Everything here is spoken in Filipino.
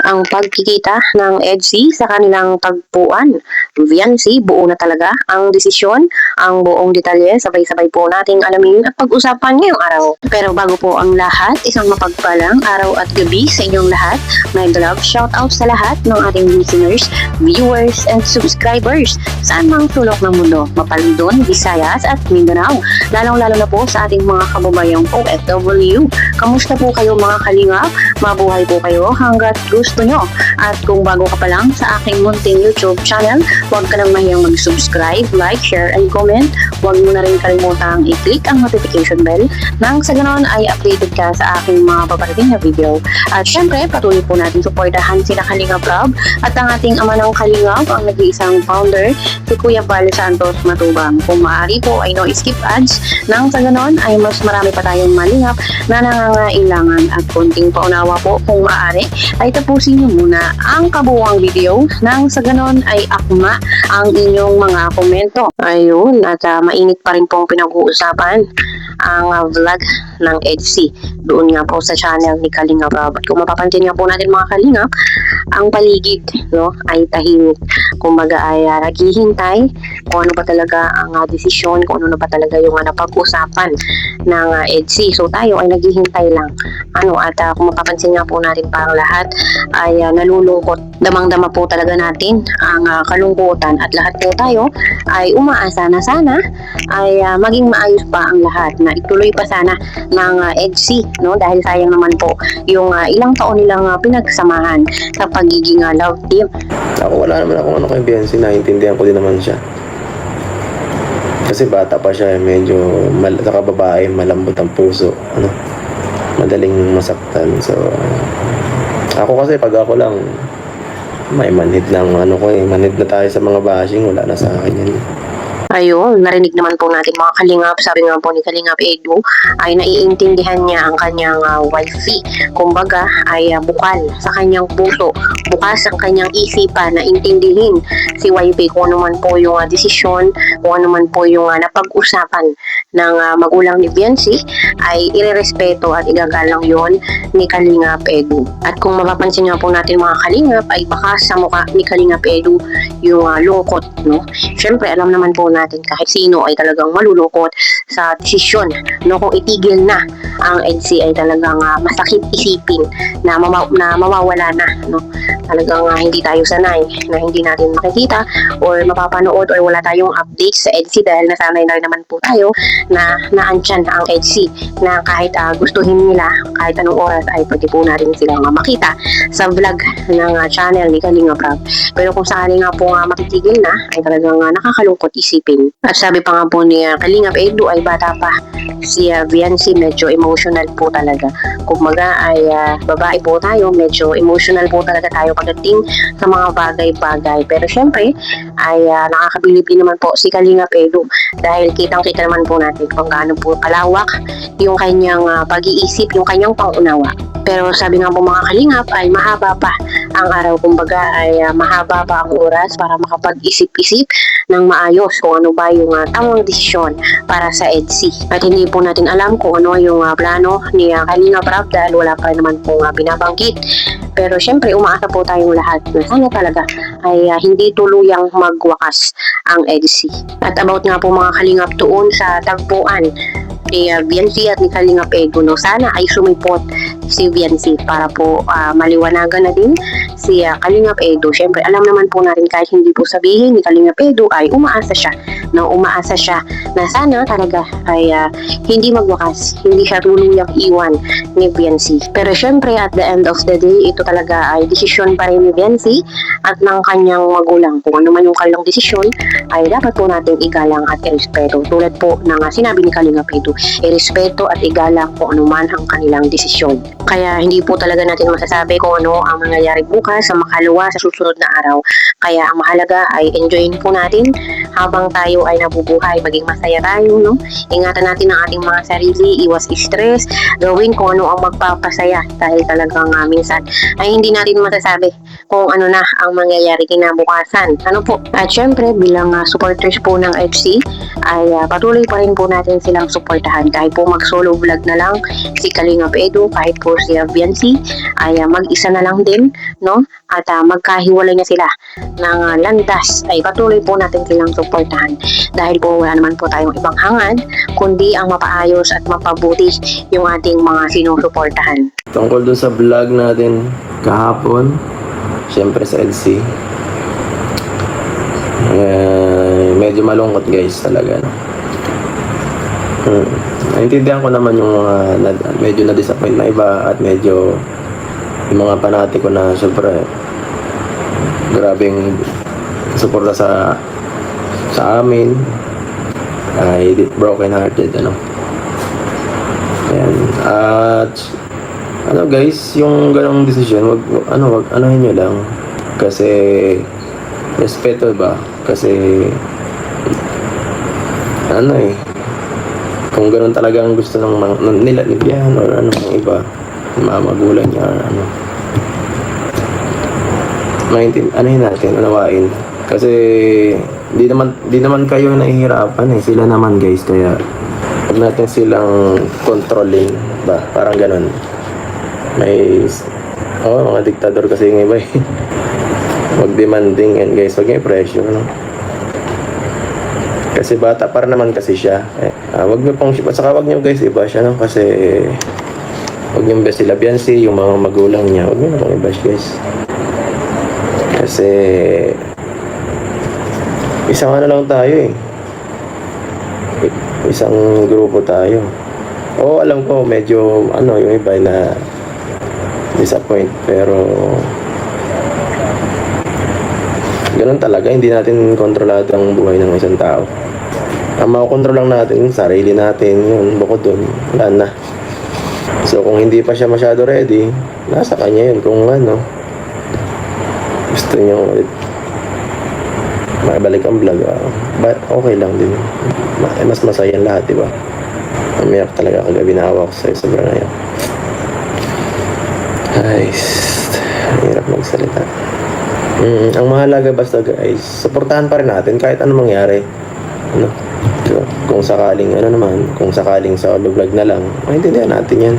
ang pagkikita ng EDSI sa kanilang tagpuan. VNC, buo na talaga ang desisyon, ang buong detalye, sabay-sabay po nating alamin at pag-usapan ngayong araw. Pero bago po ang lahat, isang mapagpalang araw at gabi sa inyong lahat. My love, shout out sa lahat ng ating listeners, viewers, and subscribers saan mang sulok ng mundo, Mapalindon, Visayas at Mindanao. Lalong-lalo na po sa ating mga kababayang OFW. Kamusta po kayo mga kalingap? Mabuhay po kayo hanggat gusto nyo. At kung bago ka pa lang sa aking munting YouTube channel, huwag ka nang mahiyang mag-subscribe, like, share, and comment. Huwag mo na rin kalimutang i-click ang notification bell nang sa ganon ay updated ka sa aking mga paparating na video. At syempre, patuloy po natin suportahan sila Kalingap Rob at ang ating ama ng Kalingap, ang nag-iisang founder, si Kuya Val Santos Matubang. Kung maaari po ay no skip ads, nang sa ganon ay mas marami pa tayong malingap na nangangailangan at konting paunawa po kung maaari ay tapusin niyo muna ang kabuuang video nang sa ganon ay akma ang inyong mga komento. Ayun, at mainit pa rin pong pinag-uusapan ang vlog ng EDSI doon nga po sa channel ni Kalingap Rob. At kung mapapansin nga po natin mga Kalingap, ang paligid ay tahimik. Kumbaga ay naghihintay kung ano pa talaga ang desisyon, kung ano na pa talaga yung napag-usapan ng EDSI. So tayo ay naghihintay lang. At kung mapapansin nga po natin parang lahat ay nalulungkot. Damang-dama po talaga natin ang kalungkutan at lahat po tayo ay umaasa na sana ay maging maayos pa ang lahat, na ituloy pa sana ng EDSI, dahil sayang naman po yung ilang taon nilang pinagsamahan sa pagiging love team. Ako wala naman akong kay Biancy, naiintindihan ko din naman siya. Kasi bata pa siya, medyo saka babae, malambot ang puso, madaling masaktan. So ako kasi pag ako lang may manhid lang, manhid na tayo sa mga bashing, wala na sa akin yan. Ayun, narinig naman po natin mga Kalingap. Sabi nga po ni Kalingap Edu ay naiintindihan niya ang kanyang wifey. Kumbaga ay bukal sa kanyang puso, bukas ang kanyang isipan na intindihin si wifey kung ano man po yung desisyon, kung ano man po yung napag-usapan ng magulang ni Biancy, ay irerespeto at igagalang yon ni Kalingap Edu. At kung mapapansin nga po natin mga Kalingap, ay baka sa mukha ni Kalingap Edu yung lungkot, Siyempre alam naman po natin kahit sino ay talagang malulungkot sa desisyon, kung itigil na ang EDSI ay talagang masakit isipin na mawawala na, talagang hindi tayo sanay na hindi natin makikita or mapapanood or wala tayong updates sa EDSI dahil nasanay na rin naman po tayo na naandyan ang EDSI na kahit gustuhin nila kahit anong oras ay pwede po natin silang makita sa vlog ng channel ni Kalingap Rob. Pero kung sakali nga po matitigil na ay talagang nakakalungkot isipin. At sabi pa nga po ni Kalingap Edu ay bata pa si Biancy, medyo emotional po talaga. Kumbaga ay babae po tayo, medyo emotional po talaga tayo pagdating sa mga bagay-bagay. Pero syempre ay nakakabilib din naman po si Kalingap Edu dahil kitang-kita naman po natin kung gaano po kalawak yung kanyang pag-iisip, yung kanyang pangunawa. Pero sabi nga po mga Kalingap ay mahaba pa ang araw, kumbaga ay mahaba pa ang oras para makapag-isip-isip ng maayos kung ano ba yung tamang desisyon para sa EDSI. At hindi po natin alam kung ano yung plano ni Kalingap Rob dahil wala pa naman pong binabanggit. Pero syempre umaasa po tayong lahat na sana talaga ay hindi tuluyang magwakas ang EDSI. At about nga po mga Kalingap doon sa tagpuan ni Biancy at ni Kalingap Edu, sana ay sumipot si Biancy para po maliwanagan na din si Kalingap Edu. Syempre alam naman po natin kahit hindi po sabihin ni Kalingap Edu ay umaasa siya na sana talaga ay hindi magwakas, hindi siya tuluyang iwan ni Biancy. Pero syempre at the end of the day, ito talaga ay desisyon pa rin ni Biancy at ng kanyang magulang. Kung ano man yung kanilang desisyon ay dapat po natin igalang at irespeto. Tulad po ng sinabi ni Kalingap Edu, irespeto at igalang kung ano man ang kanilang desisyon. Kaya hindi po talaga natin masasabi kung ano ang mangyayari bukas sa makalawa sa susunod na araw. Kaya ang mahalaga ay enjoyin po natin habang tayo ay nabubuhay, maging masaya tayo, Ingatan natin ang ating mga sarili, iwas stress, gawin kung ano ang magpapasaya dahil talagang minsan ay hindi natin masasabi kung ano na ang mangyayari kinabukasan. At syempre bilang supporters po ng EDSI ay patuloy pa rin po natin silang suportahan kahit po mag solo vlog na lang si Kalingap Edu, kahit po po si Biancy ay mag-isa na lang din, no? At magkahiwalay na sila ng landas ay patuloy po natin silang suportahan dahil po wala naman po tayong ibang hangad kundi ang mapaayos at mapabuti yung ating mga sinusuportahan. Tungkol dun sa vlog natin kahapon, syempre sa LC, medyo malungkot guys talaga, no? Naintindihan ko naman yung mga medyo na-disappoint na iba at medyo yung mga panatiko na syempre grabing suporta sa amin ay broken hearted, ano. Ayan. At ano guys, yung ganong desisyon, wag anuhin nyo lang kasi respeto ba, kasi ano kung gano'n talaga ang gusto ng nila ni Bian or ano ng iba, mga magulang niya or ano, anuhin natin, unawain. Kasi di naman kayo nahihirapan sila naman guys, kaya huwag natin silang controlling ba, parang gano'n. May mga diktador kasi yung iba wag demanding and guys, wag yung pressure, no? Kasi bata para naman kasi siya. Wag niyo pong, saka wag niyo guys iba siya, no? Kasi wag niyo ba sila Biancy, yung mga magulang niya, wag niyo na pong iba guys. Kasi isang ano lang tayo isang grupo tayo. Oo, alam ko medyo yung iba na disappoint, pero ganun talaga, hindi natin kontrolado ang buhay ng isang tao. Ang makokontrol lang natin, sarili natin, yun, bukod dun, wala na. So, kung hindi pa siya masyado ready, nasa kanya yun. Kung gusto niyo ulit makibalik ang vlog, okay lang din. Mas masaya lahat, diba? Umiyak talaga kagabi, naawa ko sa'yo, sobrang ngayon. Guys, hirap magsalita. Ang mahalaga basta guys, suportahan pa rin natin kahit ano mangyari. Kung sakaling kung sakaling sa audio vlog na lang, maintindihan natin yan.